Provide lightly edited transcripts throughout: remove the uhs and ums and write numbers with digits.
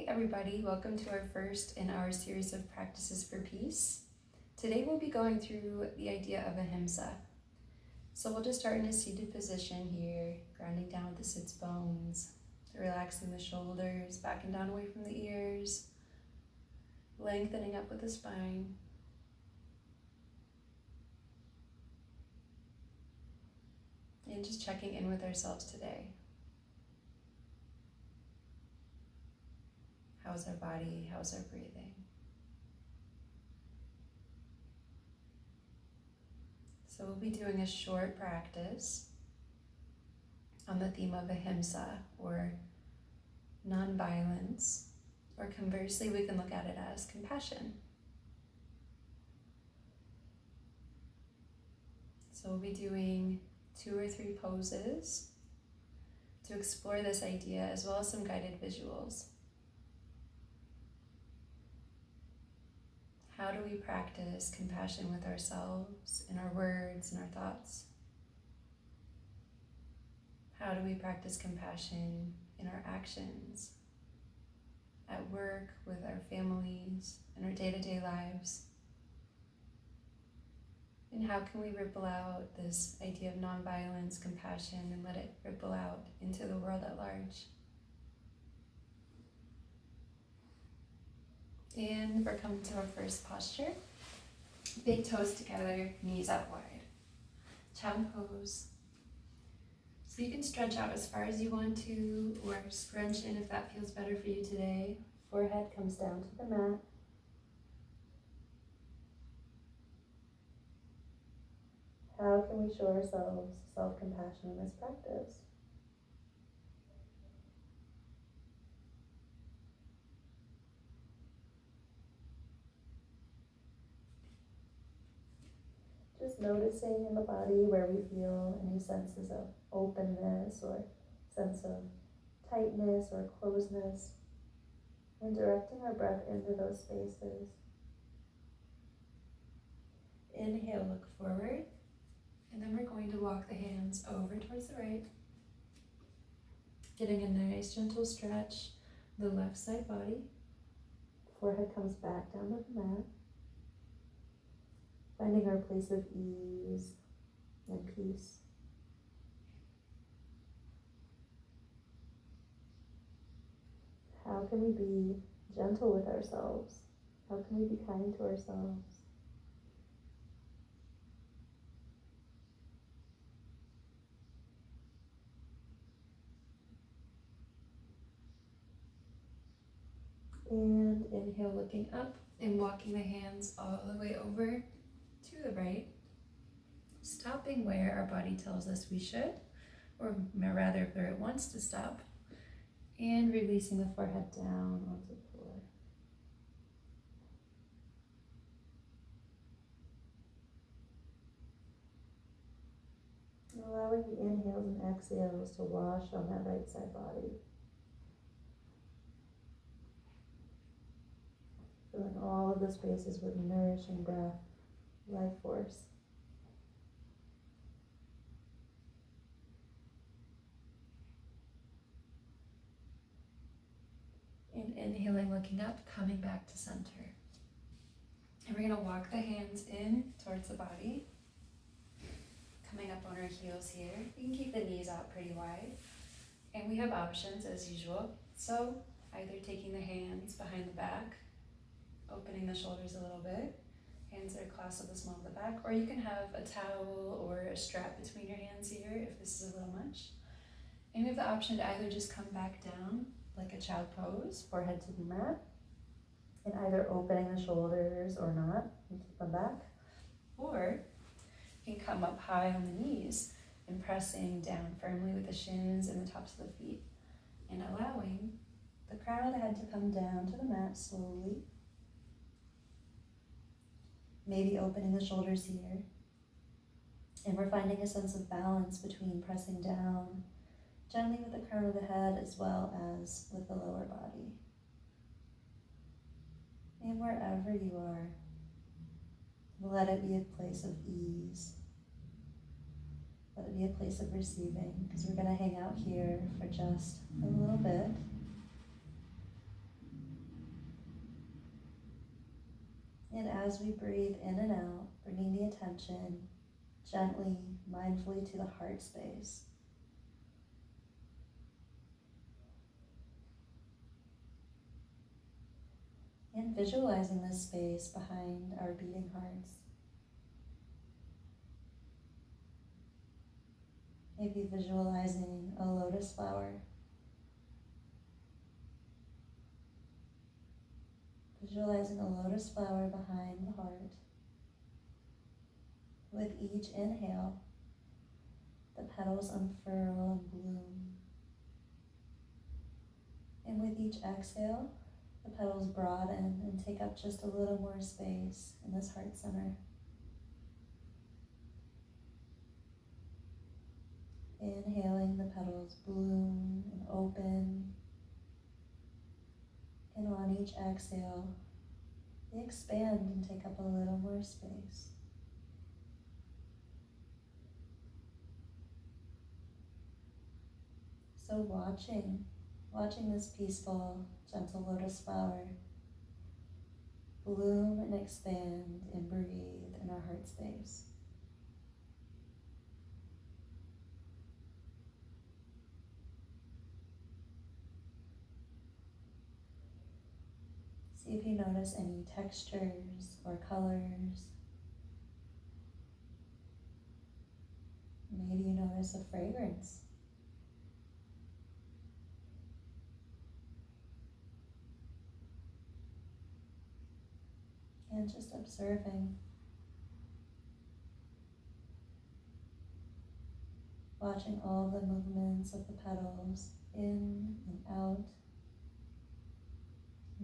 everybody, welcome to our first in our series of practices for peace. Today we'll be going through the idea of Ahimsa. So we'll just start in a seated position here, grounding down with the sits bones, relaxing the shoulders, backing down away from the ears, lengthening up with the spine. And just checking in with ourselves today. How's our body? How's our breathing? So we'll be doing a short practice on the theme of Ahimsa, or non-violence, or conversely we can look at it as compassion. So we'll be doing 2 or 3 poses to explore this idea, as well as some guided visuals. How do we practice compassion with ourselves, in our words and our thoughts? How do we practice compassion in our actions, at work, with our families, in our day-to-day lives? And how can we ripple out this idea of nonviolence, compassion, and let it ripple out into the world at large? And we're coming to our first posture. Big toes together, knees out wide. Child pose. So you can stretch out as far as you want to, or scrunch in if that feels better for you today. Forehead comes down to the mat. How can we show ourselves self-compassion in this practice? Just noticing in the body where we feel any senses of openness or sense of tightness or closeness, and directing our breath into those spaces. Inhale, look forward, and then we're going to walk the hands over towards the right, getting a nice gentle stretch, the left side body. Forehead comes back down to the mat. Finding our place of ease and peace. How can we be gentle with ourselves? How can we be kind to ourselves? And inhale, looking up and walking the hands all the way over to the right, stopping where our body tells us we should, or rather where it wants to stop, and releasing the forehead down onto the floor. And allowing the inhales and exhales to wash on that right side body. Filling all of the spaces with nourishing breath, life force. And inhaling, looking up, coming back to center. And we're going to walk the hands in towards the body, coming up on our heels here. You can keep the knees out pretty wide. And we have options as usual. So either taking the hands behind the back, opening the shoulders a little bit, hands are clasped at the small of the back, or you can have a towel or a strap between your hands here if this is a little much. And we have the option to either just come back down like a child pose, forehead to the mat, and either opening the shoulders or not, and keep them back. Or you can come up high on the knees and pressing down firmly with the shins and the tops of the feet, and allowing the crown of the head to come down to the mat slowly. Maybe opening the shoulders here. And we're finding a sense of balance between pressing down gently with the crown of the head as well as with the lower body. And wherever you are, let it be a place of ease. Let it be a place of receiving, because we're going to hang out here for just a little bit. And as we breathe in and out, bringing the attention gently, mindfully to the heart space. And visualizing this space behind our beating hearts. Maybe visualizing a lotus flower. Visualizing a lotus flower behind the heart. With each inhale, the petals unfurl and bloom. And with each exhale, the petals broaden and take up just a little more space in this heart center. Inhaling, the petals bloom and open. And on each exhale, they expand and take up a little more space. So watching this peaceful, gentle lotus flower bloom and expand and breathe in our heart space. See if you notice any textures or colors. Maybe you notice a fragrance. And just observing. Watching all the movements of the petals in and out,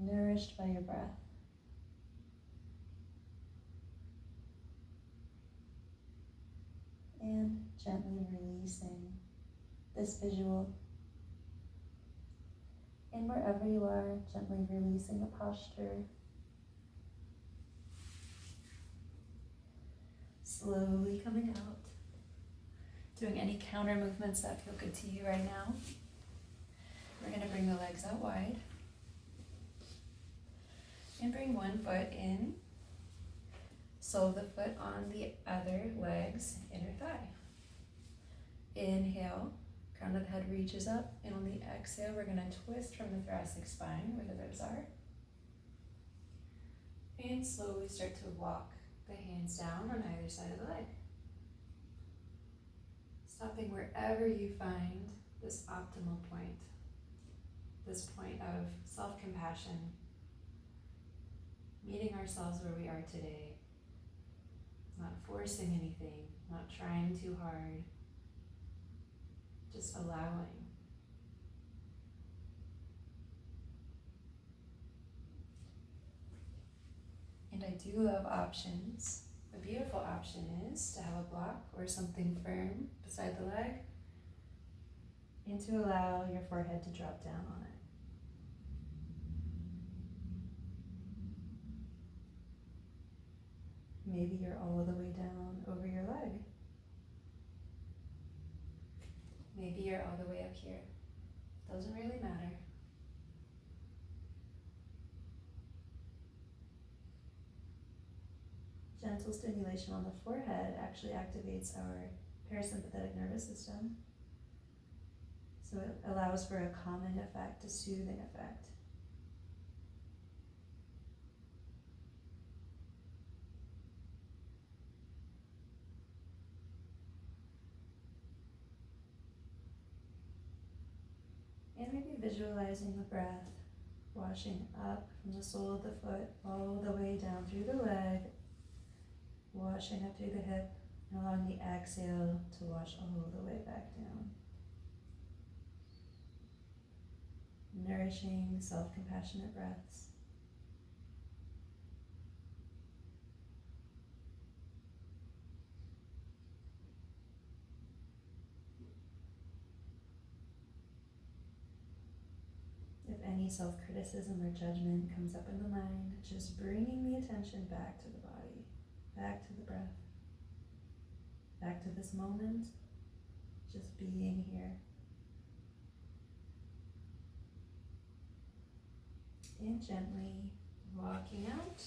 nourished by your breath. And gently releasing this visual. And wherever you are, gently releasing the posture. Slowly coming out. Doing any counter movements that feel good to you right now. We're going to bring the legs out wide. And bring one foot in. Sole of the foot on the other leg's inner thigh. Inhale, crown of the head reaches up, and on the exhale, we're going to twist from the thoracic spine where the ribs are. And slowly start to walk the hands down on either side of the leg. Stopping wherever you find this optimal point, this point of self-compassion, meeting ourselves where we are today, not forcing anything, not trying too hard, just allowing. And I do love options. A beautiful option is to have a block or something firm beside the leg and to allow your forehead to drop down on it. Maybe you're all the way down over your leg. Maybe you're all the way up here. Doesn't really matter. Gentle stimulation on the forehead actually activates our parasympathetic nervous system. So it allows for a calming effect, a soothing effect. And maybe visualizing the breath washing up from the sole of the foot all the way down through the leg, washing up through the hip, and allowing the exhale to wash all the way back down. Nourishing, self-compassionate breaths. If any self-criticism or judgment comes up in the mind, just bringing the attention back to the body, back to the breath, back to this moment, just being here. And gently walking out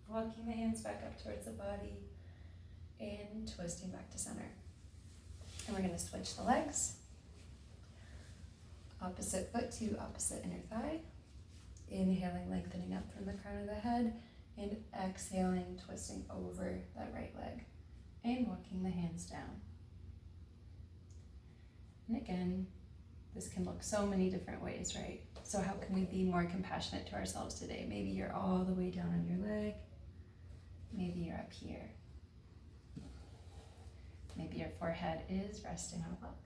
Walking the hands back up towards the body and twisting back to center. And we're going to switch the legs. Opposite foot to opposite inner thigh. Inhaling, lengthening up from the crown of the head, and exhaling, twisting over that right leg and walking the hands down. And again, this can look so many different ways, right? So how can we be more compassionate to ourselves today? Maybe you're all the way down on your leg. Maybe you're up here. Maybe your forehead is resting on a block.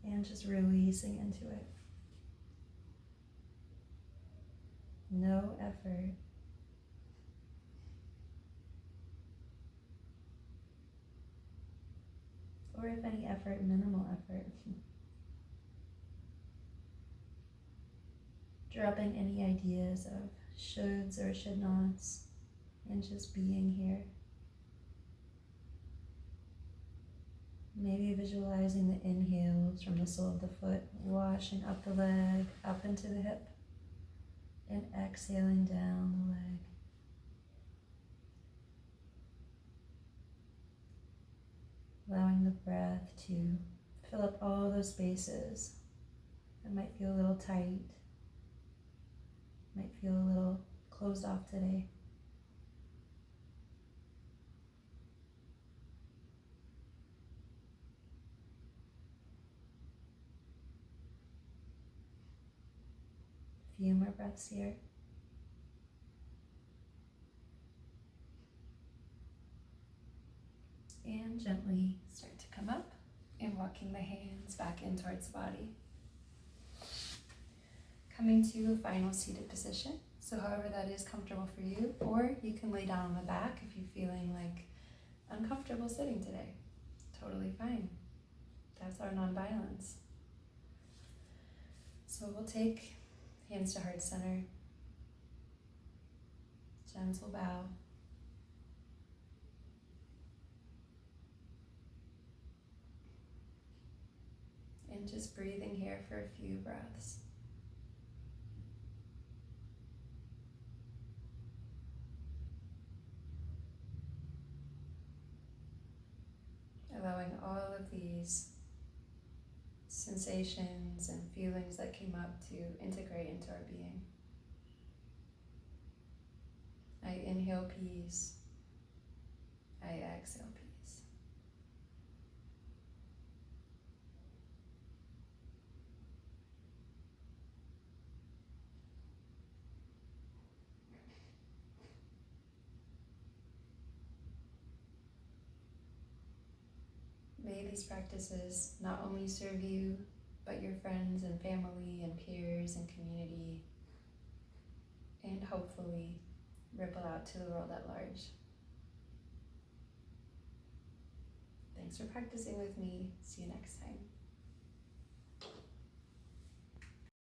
And just releasing into it. No effort. Or if any effort, minimal effort. Dropping any ideas of shoulds or should nots and just being here. Maybe visualizing the inhales from the sole of the foot, washing up the leg, up into the hip, and exhaling down the leg. Allowing the breath to fill up all those spaces that might feel a little tight, might feel a little closed off today. A few more breaths here. And gently start to come up and walking the hands back in towards the body. Coming to a final seated position. So however that is comfortable for you, or you can lay down on the back if you're feeling like uncomfortable sitting today. Totally fine. That's our nonviolence. So we'll take hands to heart center. Gentle bow. And just breathing here for a few breaths. Allowing all of these sensations and feelings that came up to integrate into our being. I inhale peace. I exhale peace. May these practices not only serve you, but your friends and family and peers and community, and hopefully ripple out to the world at large. Thanks for practicing with me. See you next time.